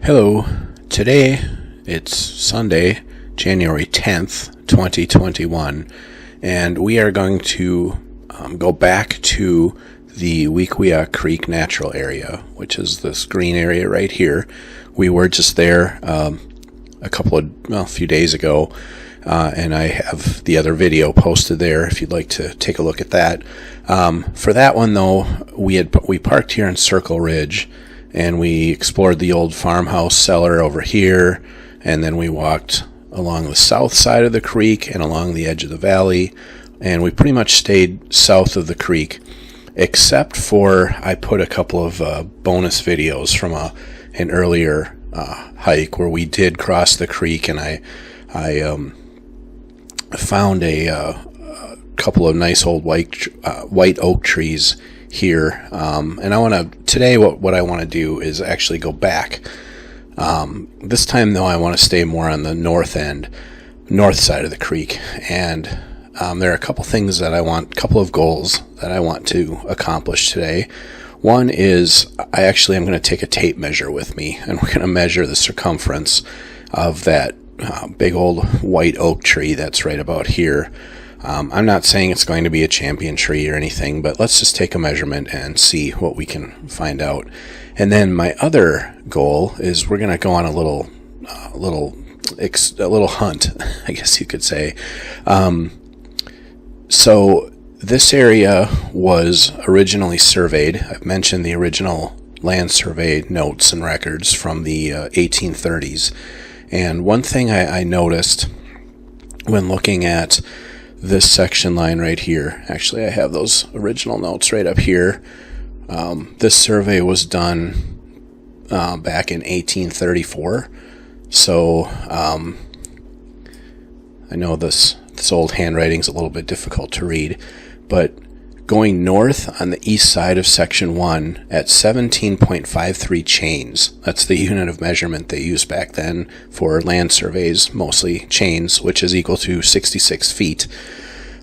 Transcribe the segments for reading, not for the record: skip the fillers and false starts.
Hello, today it's Sunday, January 10th, 2021, and we are going to go back to the Wequiock Creek Natural Area, which is this green area right here. We were just there a few days ago, and I have the other video posted there if you'd like to take a look at that. For that one though, we parked here in Circle Ridge, and we explored the old farmhouse cellar over here, and then we walked along the south side of the creek and along the edge of the valley, and we pretty much stayed south of the creek, except for I put a couple of bonus videos from an earlier hike where we did cross the creek, and I found a couple of nice old white oak trees here, and I want to today what I want to do is actually go back. This time though, I want to stay more on the north side of the creek, and there are a couple couple of goals that I want to accomplish today. One is I'm going to take a tape measure with me, and we're going to measure the circumference of that big old white oak tree that's right about here. I'm not saying it's going to be a champion tree or anything, but let's just take a measurement and see what we can find out. And then my other goal is we're going to go on a little hunt, I guess you could say. So this area was originally surveyed. I've mentioned the original land survey notes and records from the 1830s. And one thing I noticed when looking at this section line right here, actually I have those original notes right up here. This survey was done back in 1834. So I know this old handwriting's a little bit difficult to read, but going north on the east side of section 1 at 17.53 chains, that's the unit of measurement they used back then for land surveys, mostly chains, which is equal to 66 feet.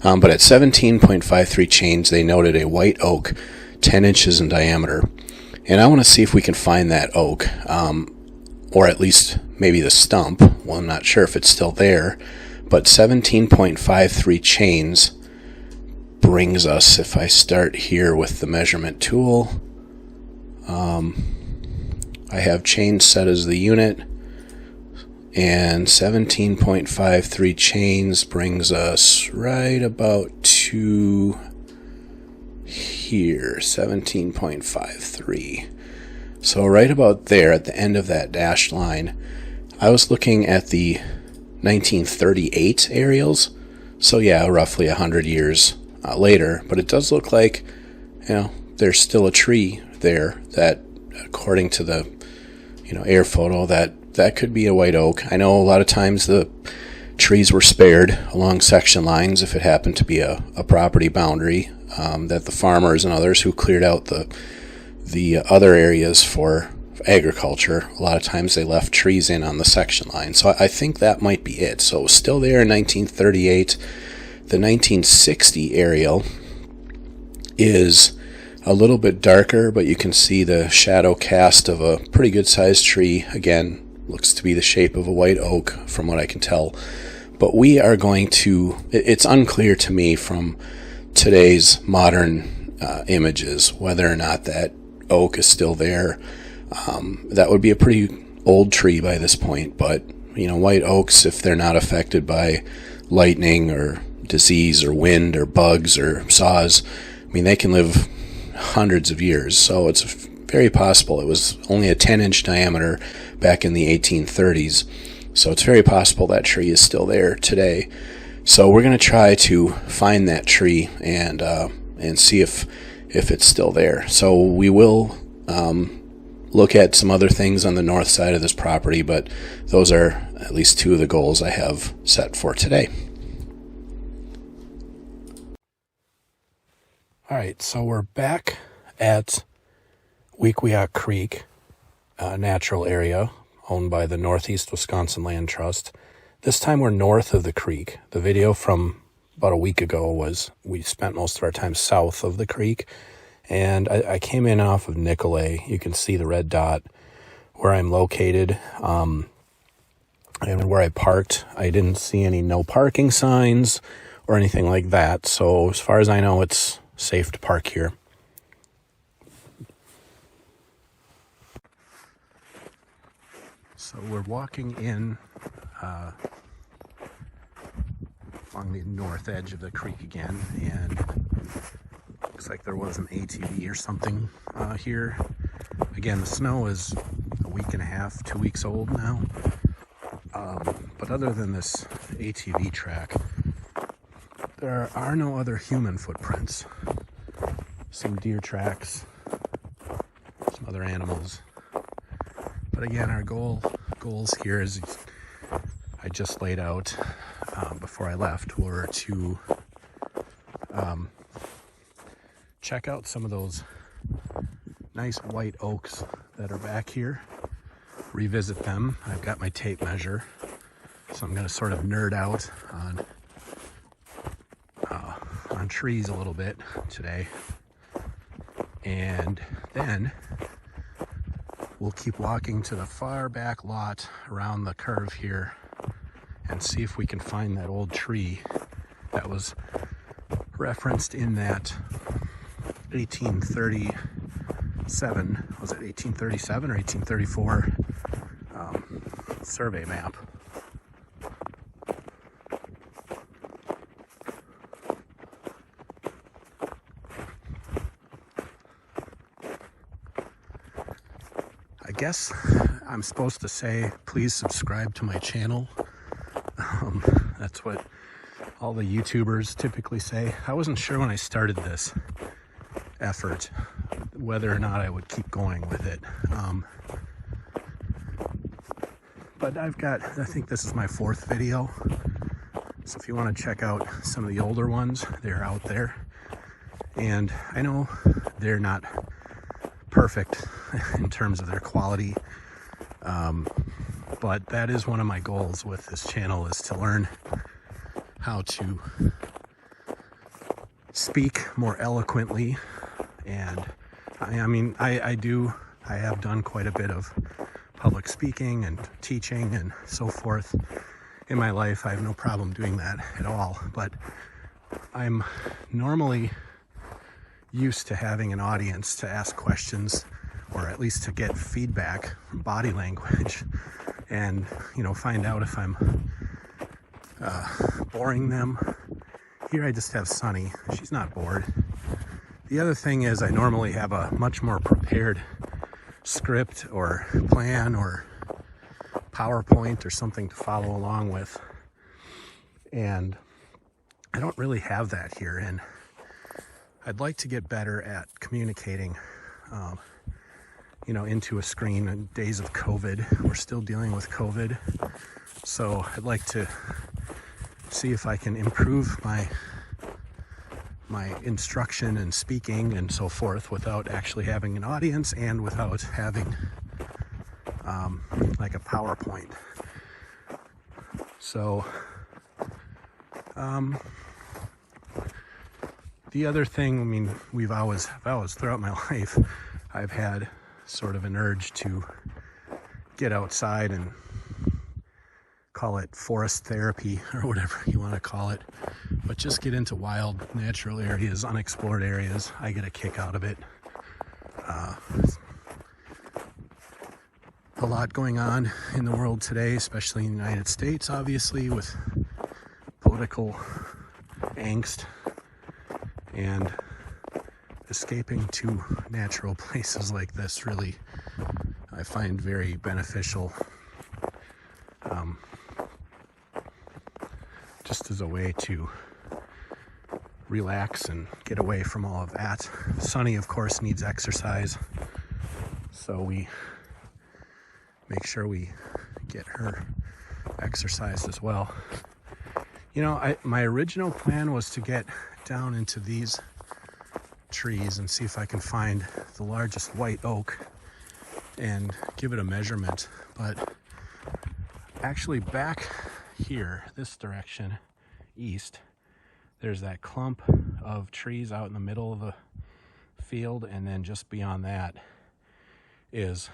But at 17.53 chains, they noted a white oak 10 inches in diameter. And I want to see if we can find that oak, or at least maybe the stump. Well, I'm not sure if it's still there, but 17.53 chains brings us, if I start here with the measurement tool, I have chains set as the unit, and 17.53 chains brings us right about to here, 17.53. So right about there at the end of that dashed line. I was looking at the 1938 aerials, so yeah, roughly 100 years later, but it does look like, there's still a tree there that, according to the, air photo, that could be a white oak. I know a lot of times the trees were spared along section lines if it happened to be a property boundary, that the farmers and others who cleared out the other areas for agriculture, a lot of times they left trees in on the section line. So I think that might be it. So it was still there in 1938. The 1960 aerial is a little bit darker, but you can see the shadow cast of a pretty good sized tree. Again, looks to be the shape of a white oak from what I can tell. But we are going to, it's unclear to me from today's modern images whether or not that oak is still there. That would be a pretty old tree by this point, but white oaks, if they're not affected by lightning or disease or wind or bugs or saws, they can live hundreds of years. So it's very possible. It was only a 10-inch diameter back in the 1830s, so it's very possible that tree is still there today. So we're going to try to find that tree and see if it's still there. So we will look at some other things on the north side of this property, but those are at least two of the goals I have set for today. All right, so we're back at Wequiock Creek Natural Area, owned by the Northeast Wisconsin Land Trust. This time we're north of the creek. The video from about a week ago was we spent most of our time south of the creek, and I came in off of Nicolay. You can see the red dot where I'm located, and where I parked, I didn't see any no parking signs or anything like that. So as far as I know, it's safe to park here. So we're walking in along the north edge of the creek again, and looks like there was an ATV or something here. Again, the snow is a week and a half, 2 weeks old now. But other than this ATV track, there are no other human footprints. Some deer tracks, some other animals. But again, our goals here, as I just laid out before I left, were to check out some of those nice white oaks that are back here, revisit them. I've got my tape measure, so I'm going to sort of nerd out on trees a little bit today, and then we'll keep walking to the far back lot around the curve here and see if we can find that old tree that was referenced in that 1837, was it 1837 or 1834 survey map. I guess I'm supposed to say, please subscribe to my channel. That's what all the YouTubers typically say. I wasn't sure when I started this effort whether or not I would keep going with it. But I think this is my 4th video. So if you want to check out some of the older ones, they're out there. And I know they're not perfect in terms of their quality, but that is one of my goals with this channel, is to learn how to speak more eloquently. And I have done quite a bit of public speaking and teaching and so forth in my life. I have no problem doing that at all, but I'm normally used to having an audience to ask questions, or at least to get feedback from body language, and find out if I'm boring them. Here I just have Sunny. She's not bored. The other thing is, I normally have a much more prepared script or plan or PowerPoint or something to follow along with, and I don't really have that here. And I'd like to get better at communicating, into a screen. In days of COVID, we're still dealing with COVID. So I'd like to see if I can improve my instruction and speaking and so forth without actually having an audience and without having like a PowerPoint. So the other thing, I've always throughout my life, I've had sort of an urge to get outside and call it forest therapy or whatever you want to call it, but just get into wild, natural areas, unexplored areas. I get a kick out of it. A lot going on in the world today, especially in the United States, obviously, with political angst, and escaping to natural places like this really, I find very beneficial, just as a way to relax and get away from all of that. Sunny, of course, needs exercise, so we make sure we get her exercised as well. My original plan was to get down into these trees and see if I can find the largest white oak and give it a measurement, but actually back here, this direction, east, there's that clump of trees out in the middle of the field, and then just beyond that is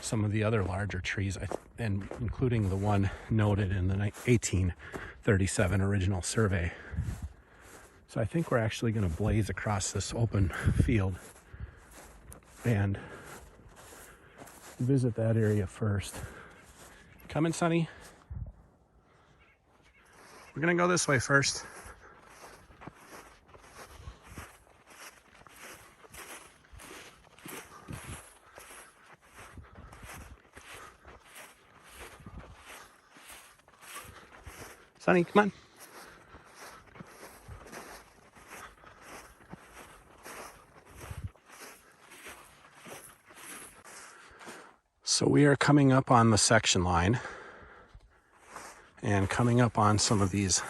some of the other larger trees, and including the one noted in the 1837 original survey. So I think we're actually going to blaze across this open field and visit that area first. Coming, Sonny? We're going to go this way first. Sonny, come on. So we are coming up on the section line and coming up on some of these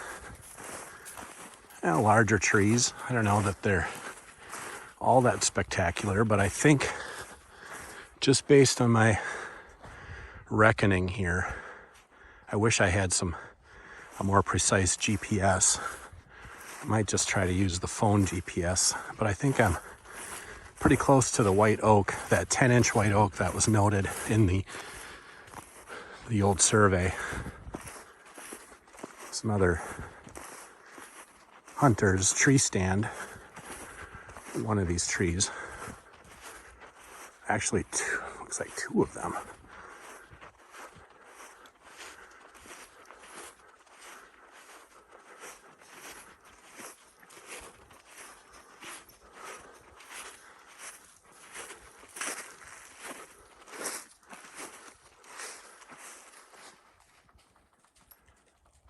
larger trees. I don't know that they're all that spectacular, but I think just based on my reckoning here, I wish I had a more precise GPS. I might just try to use the phone GPS, but I think I'm pretty close to the white oak, that 10-inch white oak that was noted in the old survey. Some other hunter's tree stand, one of these trees. Actually, looks like two of them.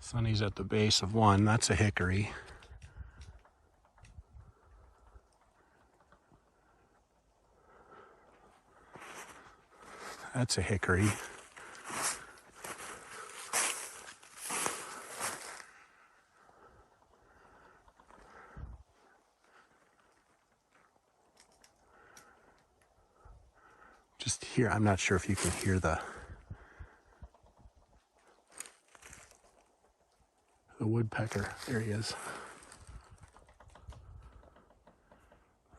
Sonny's at the base of one. That's a hickory. That's a hickory. Just here, I'm not sure if you can hear the woodpecker. There he is.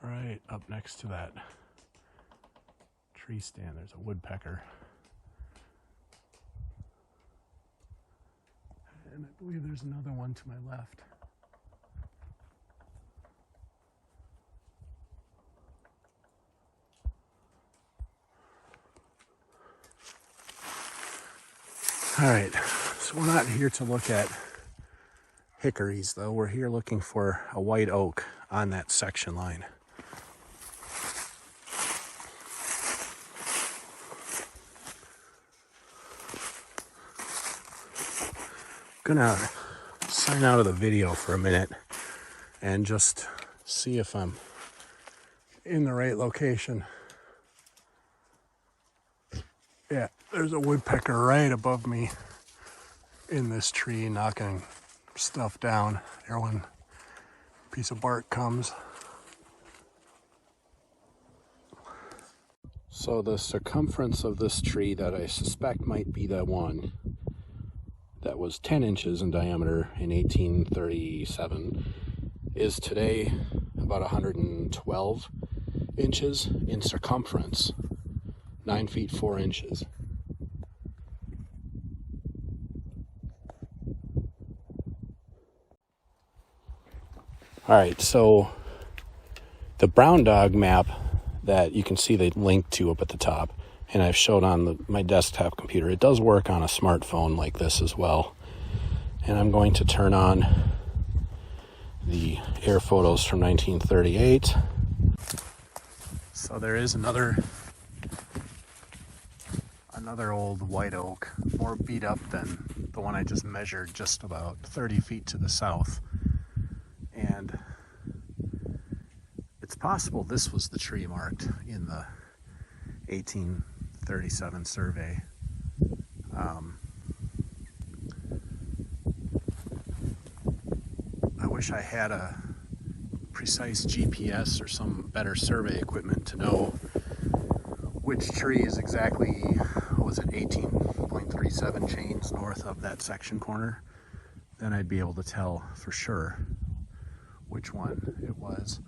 Right up next to that tree stand, there's a woodpecker. And I believe there's another one to my left. All right, so we're not here to look at hickories, though. We're here looking for a white oak on that section line. I'm gonna sign out of the video for a minute and just see if I'm in the right location. Yeah, there's a woodpecker right above me in this tree knocking stuff down. There, one piece of bark comes. So the circumference of this tree that I suspect might be the one that was 10 inches in diameter in 1837 is today about 112 inches in circumference, 9 feet 4 inches. All right, so the brown dog map that you can see the link to up at the top, and I've showed on my desktop computer, it does work on a smartphone like this as well. And I'm going to turn on the air photos from 1938. So there is another old white oak, more beat up than the one I just measured, just about 30 feet to the south. And it's possible this was the tree marked in the 1837 survey. I wish I had a precise GPS or some better survey equipment to know which tree is exactly, what was it, 18.37 chains north of that section corner. Then I'd be able to tell for sure which one it was.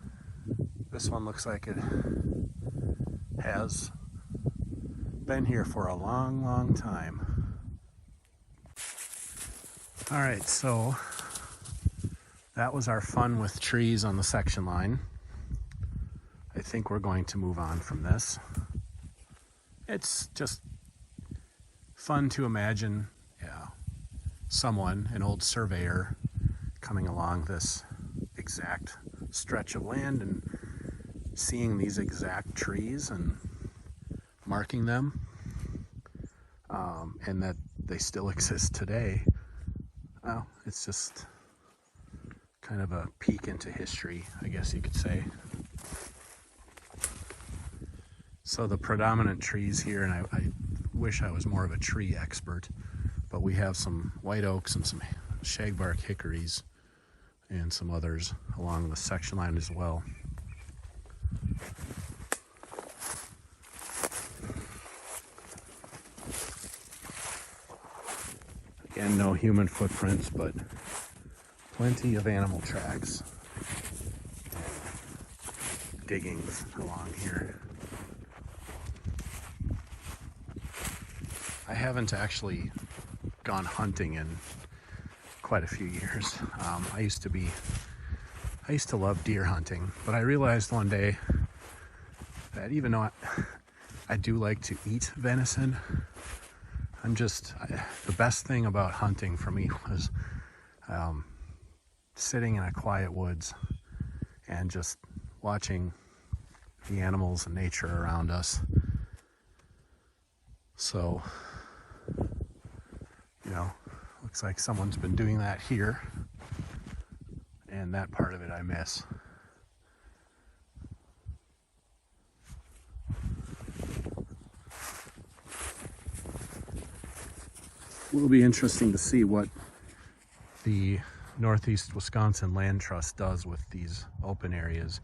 This one looks like it has been here for a long, long time. All right, so that was our fun with trees on the section line. I think we're going to move on from this. It's just fun to imagine, someone, an old surveyor, coming along this exact stretch of land and seeing these exact trees and marking them, and that they still exist today. Well, it's just kind of a peek into history, I guess you could say. So the predominant trees here, and I wish I was more of a tree expert, but we have some white oaks and some shagbark hickories and some others along the section line as well. Again, no human footprints, but plenty of animal tracks and diggings along here. I haven't actually gone hunting in quite a few years. I used to love deer hunting, but I realized one day that even though I do like to eat venison, the best thing about hunting for me was sitting in a quiet woods and just watching the animals and nature around us. So, looks like someone's been doing that here, and that part of it I miss. It will be interesting to see what the Northeast Wisconsin Land Trust does with these open areas.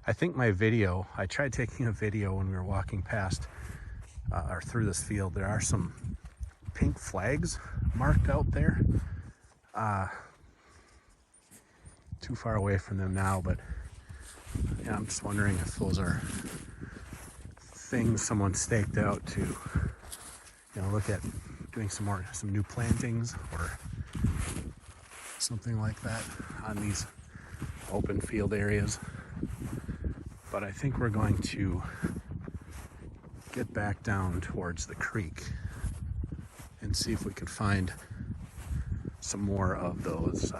I think I tried taking a video when we were walking past or through this field. There are some pink flags marked out there. Too far away from them now, but I'm just wondering if those are things someone staked out to, look at doing some new plantings or something like that on these open field areas. But I think we're going to get back down towards the creek and see if we can find some more of those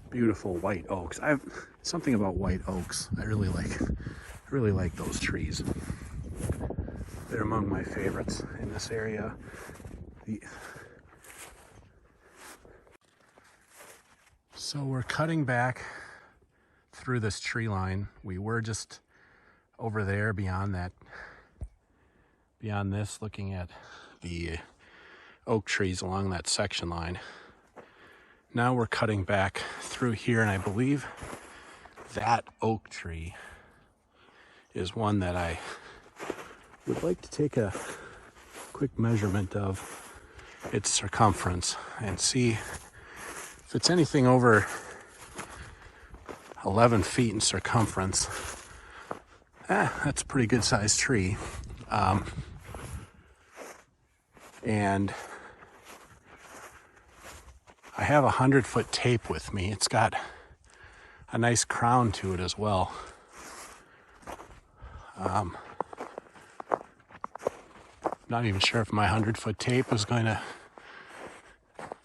beautiful white oaks. Something about white oaks. I really like those trees. They're among my favorites in this area. So we're cutting back through this tree line. We were just over there beyond this, looking at the oak trees along that section line. Now we're cutting back through here, and I believe that oak tree is one that I would like to take a quick measurement of its circumference and see if it's anything over 11 feet in circumference. That's a pretty good sized tree. And I have 100-foot tape with me. It's got a nice crown to it as well. Not even sure if my 100-foot tape is going to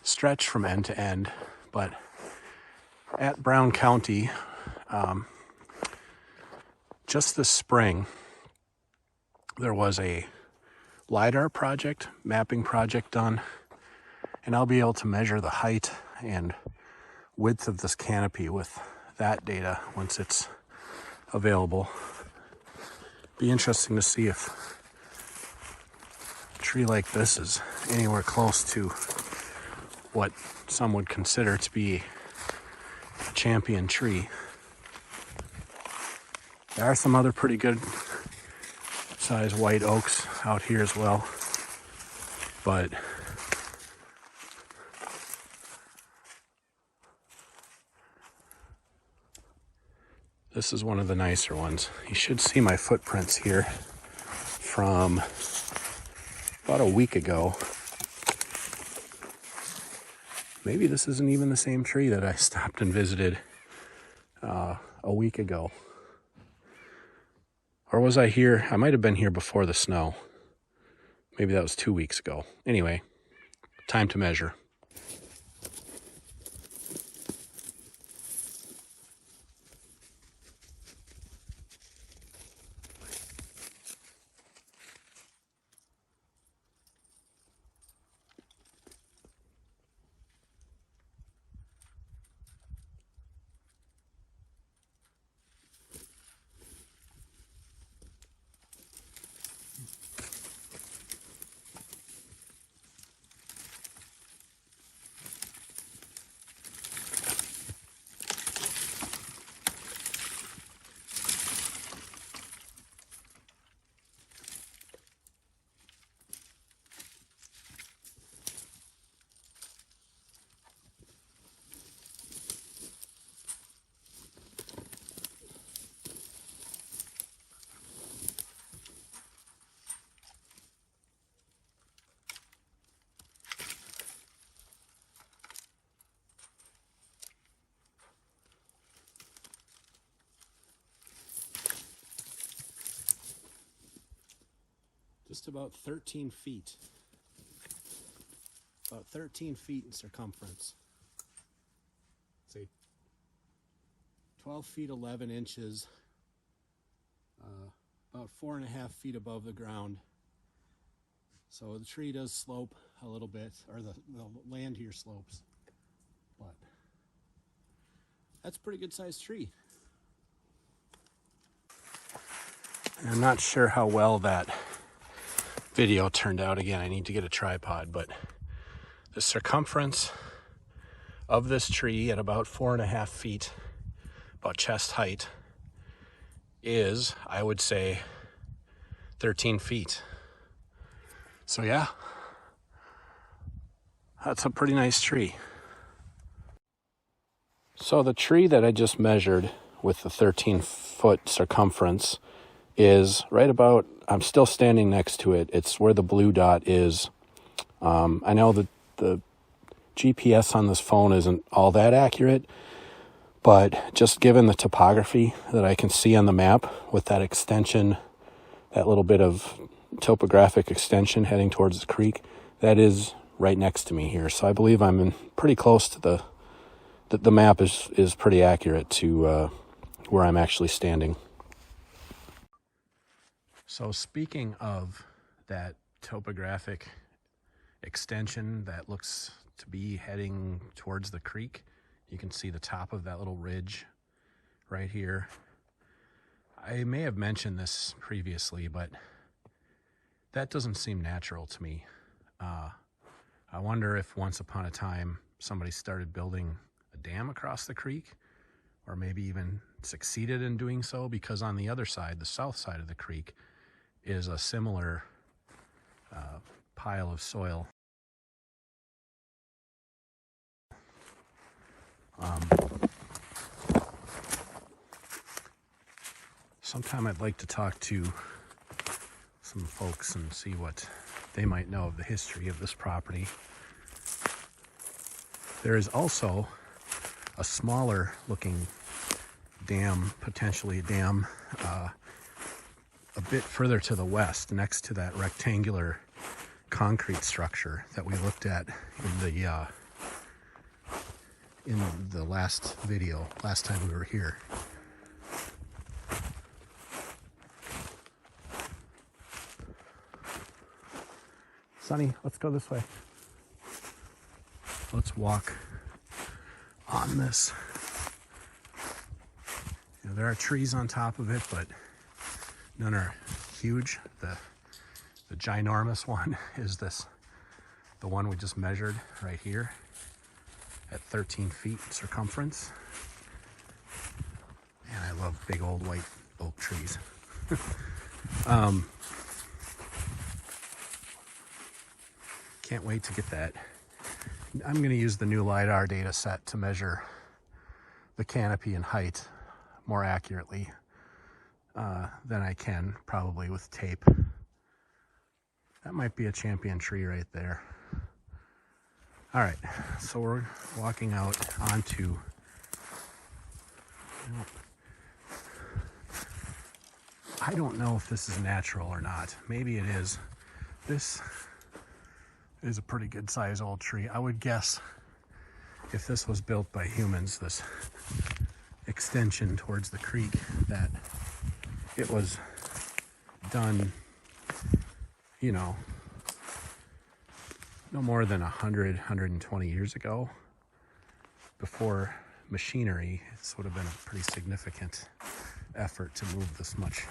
stretch from end to end, but at Brown County, just this spring, there was a LiDAR project, mapping project done, and I'll be able to measure the height and width of this canopy with that data once it's available. Be interesting to see if a tree like this is anywhere close to what some would consider to be a champion tree. There are some other pretty good size white oaks out here as well, but this is one of the nicer ones. You should see my footprints here from about a week ago. Maybe this isn't even the same tree that I stopped and visited a week ago. Or was I here? I might have been here before the snow. Maybe that was 2 weeks ago. Anyway, time to measure. Just about 13 feet. About 13 feet in circumference. Let's see. 12 feet 11 inches. About 4.5 feet above the ground. So the tree does slope a little bit, or the land here slopes. But that's a pretty good sized tree. And I'm not sure how well that video turned out. Again, I need to get a tripod, but the circumference of this tree at about 4.5 feet, about chest height, is, I would say, 13 feet. So yeah, that's a pretty nice tree. So the tree that I just measured with the 13-foot circumference is right about, I'm still standing next to it. It's where the blue dot is. I know that the GPS on this phone isn't all that accurate, but just given the topography that I can see on the map with that extension, that little bit of topographic extension heading towards the creek, that is right next to me here. So I believe I'm in pretty close to the map is pretty accurate to where I'm actually standing. So speaking of that topographic extension that looks to be heading towards the creek, you can see the top of that little ridge right here. I may have mentioned this previously, but that doesn't seem natural to me. I wonder if once upon a time somebody started building a dam across the creek, or maybe even succeeded in doing so, because on the other side, the south side of the creek, is a similar pile of soil. Sometime I'd like to talk to some folks and see what they might know of the history of this property. There is also a smaller looking dam, potentially a dam, a bit further to the west, next to that rectangular concrete structure that we looked at in the last video, last time we were here. Sonny, let's go this way. Let's walk on this. You know, there are trees on top of it, but none are huge. The ginormous one is the one we just measured right here at 13 feet circumference. And I love big old white oak trees. Can't wait to get that. I'm going to use the new LiDAR data set to measure the canopy and height more accurately than I can probably with tape. That might be a champion tree right there. All right, so we're walking out onto, I don't know if this is natural or not. Maybe it is. This is a pretty good size old tree. I would guess if this was built by humans, this extension towards the creek, that it was done, you know, no more than 100, 120 years ago. Before machinery, this would have been a pretty significant effort to move this much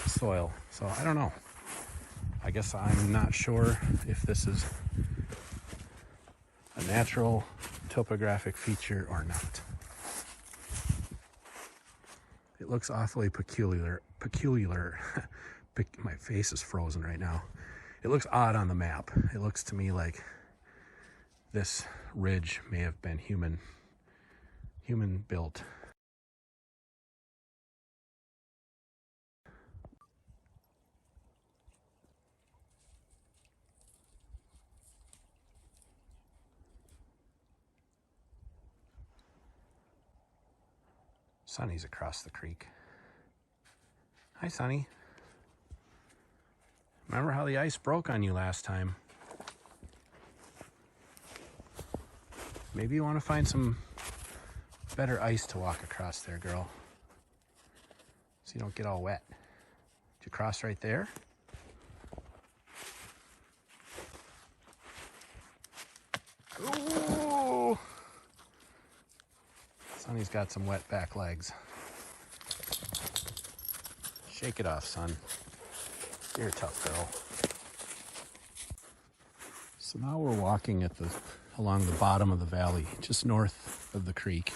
soil. So I don't know. I guess I'm not sure if this is a natural topographic feature or not. It looks awfully peculiar. My face is frozen right now. It looks odd on the map. It looks to me like this ridge may have been human built. Sonny's across the creek. Hi, Sonny. Remember how the ice broke on you last time? Maybe you want to find some better ice to walk across there, girl, so you don't get all wet. Did you cross right there? Ooh! Sonny's got some wet back legs. Shake it off, son. You're a tough girl. So now we're walking along the bottom of the valley, just north of the creek.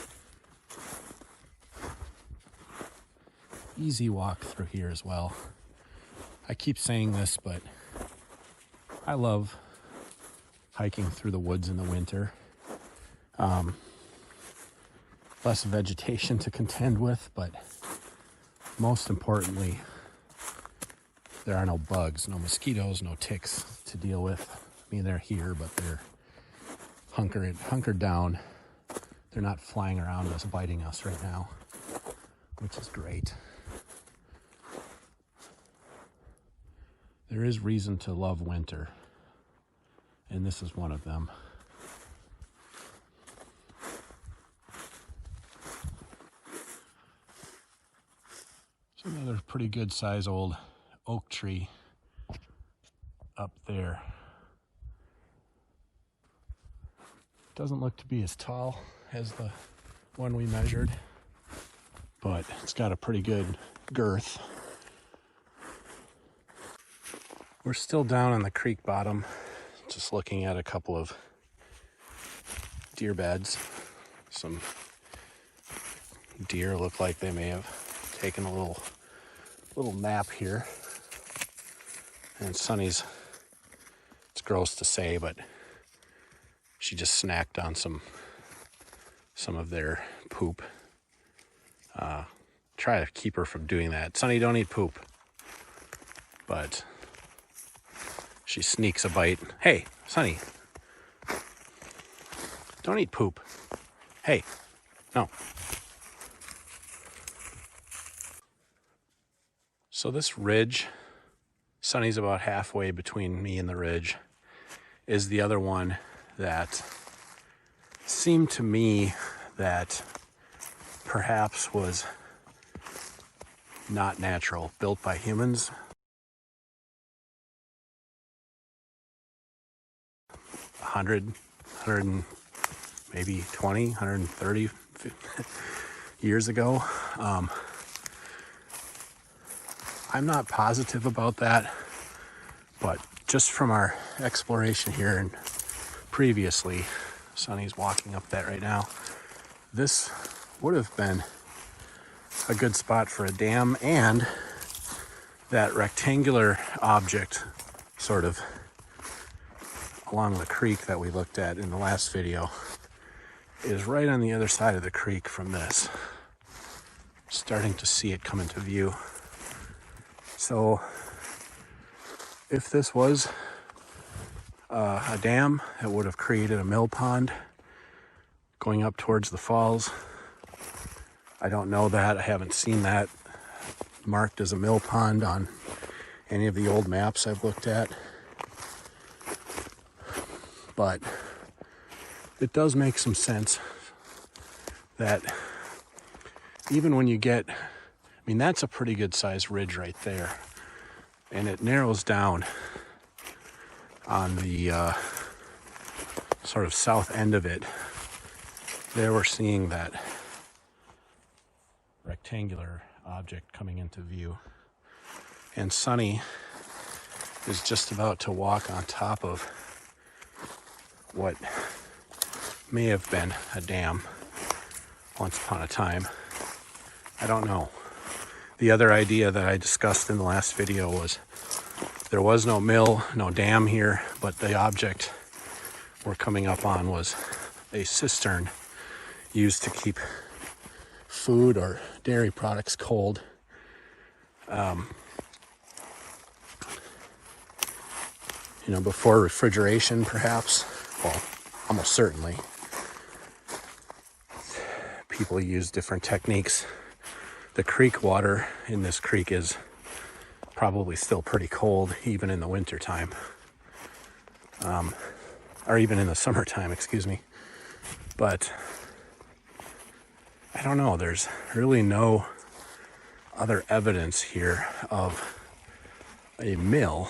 Easy walk through here as well. I keep saying this, but I love hiking through the woods in the winter. Less vegetation to contend with, but most importantly, there are no bugs, no mosquitoes, no ticks to deal with. I mean, they're here, but they're hunkered down. They're not flying around us, biting us right now, which is great. There is reason to love winter, and this is one of them. There's another pretty good size old oak tree up there. Doesn't look to be as tall as the one we measured, but it's got a pretty good girth. We're still down on the creek bottom, just looking at a couple of deer beds. Some deer look like they may have taken a little nap here. And Sonny's, it's gross to say, but she just snacked on some of their poop. Try to keep her from doing that. Sonny, don't eat poop. But she sneaks a bite. Hey, Sonny, don't eat poop. Hey, no. So this ridge, Sonny's about halfway between me and the ridge, is the other one that seemed to me that perhaps was not natural, built by humans. 100, maybe 20, 130 years ago. I'm not positive about that, but just from our exploration here and previously, Sonny's walking up that right now, this would have been a good spot for a dam, and that rectangular object sort of along the creek that we looked at in the last video is right on the other side of the creek from this. Starting to see it come into view. So if this was a dam, it would have created a mill pond going up towards the falls. I don't know that. I haven't seen that marked as a mill pond on any of the old maps I've looked at. But it does make some sense that even when you get, I mean, that's a pretty good sized ridge right there. And it narrows down on the sort of south end of it. There we're seeing that rectangular object coming into view. And Sunny is just about to walk on top of what may have been a dam once upon a time. I don't know. The other idea that I discussed in the last video was there was no mill, no dam here, but the object we're coming up on was a cistern used to keep food or dairy products cold. Before refrigeration, perhaps. Well, almost certainly. People use different techniques. The creek water in this creek is probably still pretty cold, even in the wintertime. Or even in the summertime, excuse me. But I don't know, there's really no other evidence here of a mill.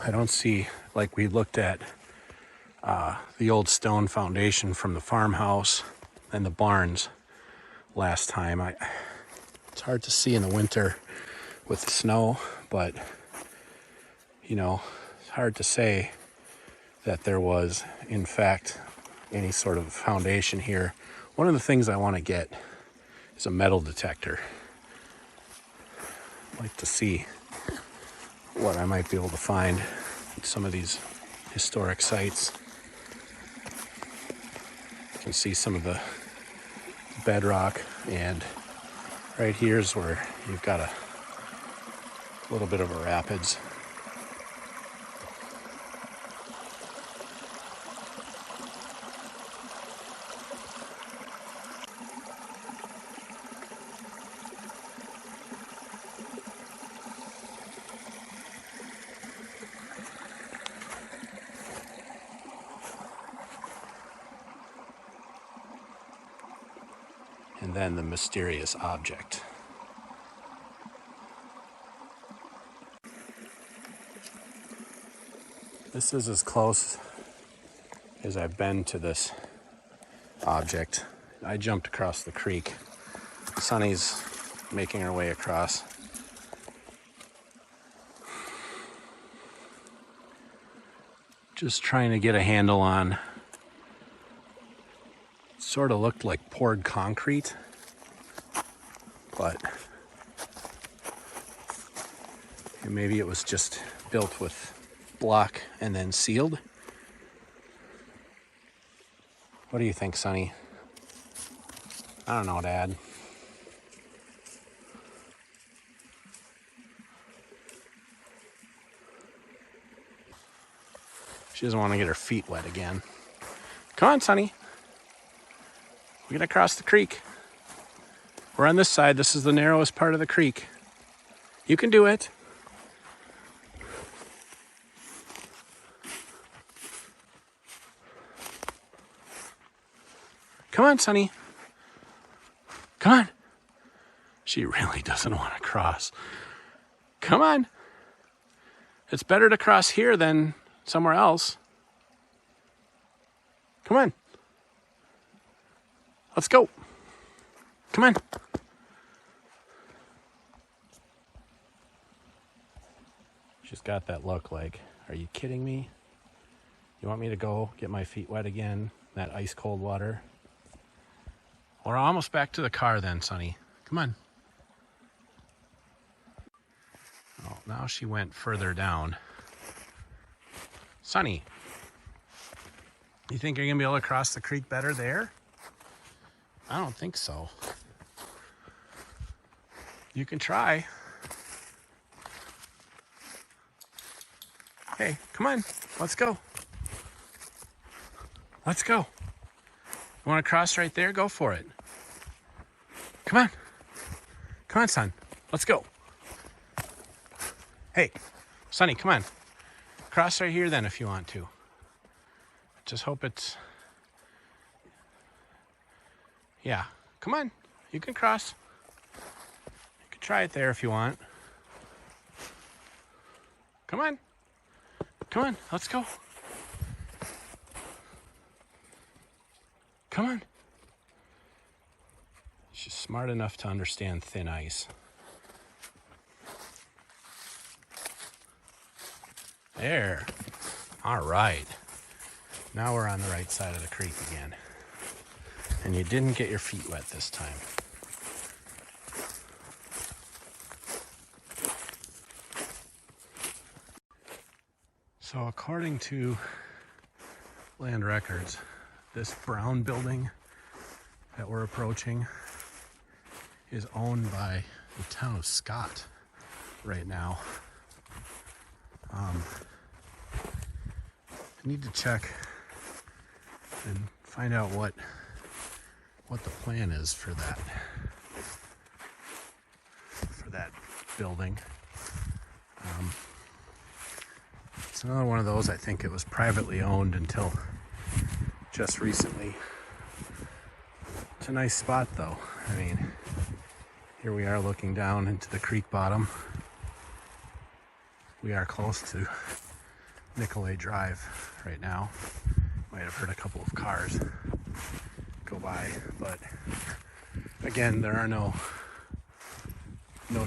I don't see, like we looked at the old stone foundation from the farmhouse and the barns last time. It's hard to see in the winter with the snow, but it's hard to say that there was, in fact, any sort of foundation here. One of the things I want to get is a metal detector. I'd like to see what I might be able to find at some of these historic sites. You can see some of the bedrock, and right here's where you've got a little bit of a rapids. And then the mysterious object. This is as close as I've been to this object. I jumped across the creek. Sunny's making her way across. Just trying to get a handle on, sort of looked like poured concrete, but maybe it was just built with block and then sealed. What do you think, Sunny? I don't know, Dad. She doesn't want to get her feet wet again. Come on, Sunny. We're gonna cross the creek. We're on this side. This is the narrowest part of the creek. You can do it. Come on, Sunny. Come on. She really doesn't want to cross. Come on. It's better to cross here than somewhere else. Come on. Let's go. Come on. She's got that look like, are you kidding me? You want me to go get my feet wet again? That ice cold water? We're almost back to the car then, Sunny. Come on. Oh, now she went further down. Sunny, you think you're gonna be able to cross the creek better there? I don't think so. You can try. Hey, come on, let's go. Let's go. You want to cross right there? Go for it. Come on. Come on, son. Let's go. Hey, Sonny, come on. Cross right here then if you want to. Just hope it's... Yeah, come on. You can cross. You can try it there if you want. Come on. Come on, let's go. Come on. She's smart enough to understand thin ice. There. All right. Now we're on the right side of the creek again. And you didn't get your feet wet this time. So according to land records, this brown building that we're approaching is owned by the town of Scott right now. I need to check and find out what the plan is for that building. It's another one of those, I think it was privately owned until just recently. It's a nice spot though. I mean, here we are looking down into the creek bottom. We are close to Nicolay Drive right now. Might have heard a couple of cars go by, but again, there are no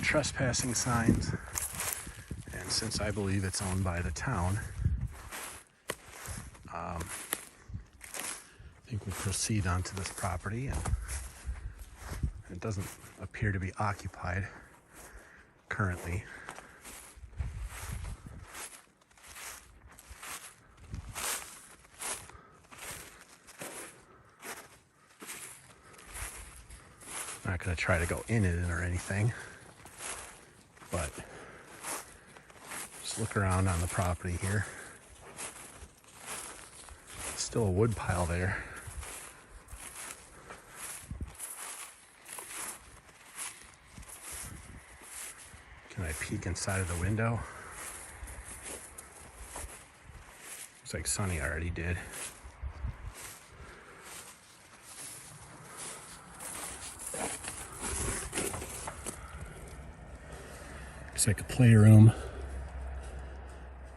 trespassing signs. And since I believe it's owned by the town, I think we'll proceed onto this property, and it doesn't appear to be occupied currently. I'm not going to try to go in it or anything, but just look around on the property here. Still a wood pile there. Can I peek inside of the window? Looks like Sonny already did. Looks like a playroom.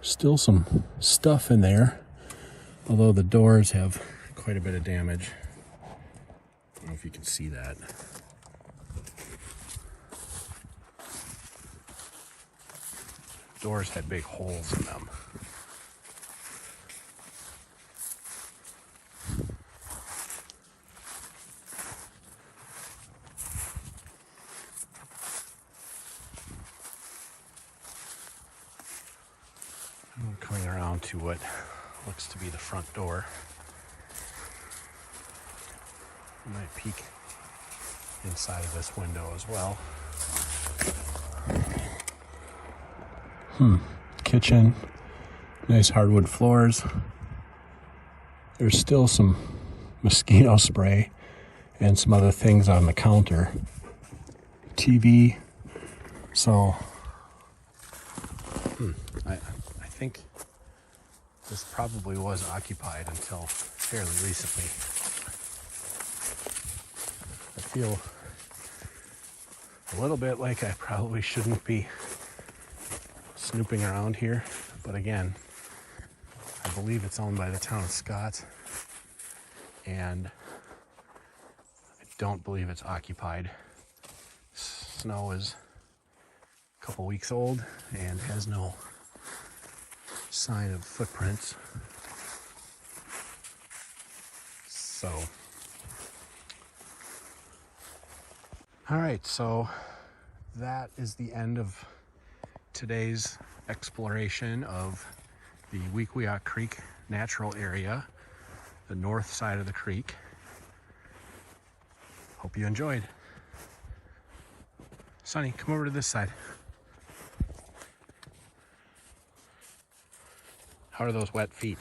Still some stuff in there, although the doors have quite a bit of damage. I don't know if you can see that. Doors had big holes in them. I'm coming around to what looks to be the front door. I might peek inside of this window as well. Kitchen, nice hardwood floors. There's still some mosquito spray and some other things on the counter. TV. So I think this probably was occupied until fairly recently. I feel a little bit like I probably shouldn't be snooping around here, but again, I believe it's owned by the town of Scott, and I don't believe it's occupied. Snow is a couple weeks old and has no sign of footprints. So, all right, so that is the end of today's exploration of the Wequiock Creek Natural Area, the north side of the creek. Hope you enjoyed. Sonny, come over to this side. How are those wet feet?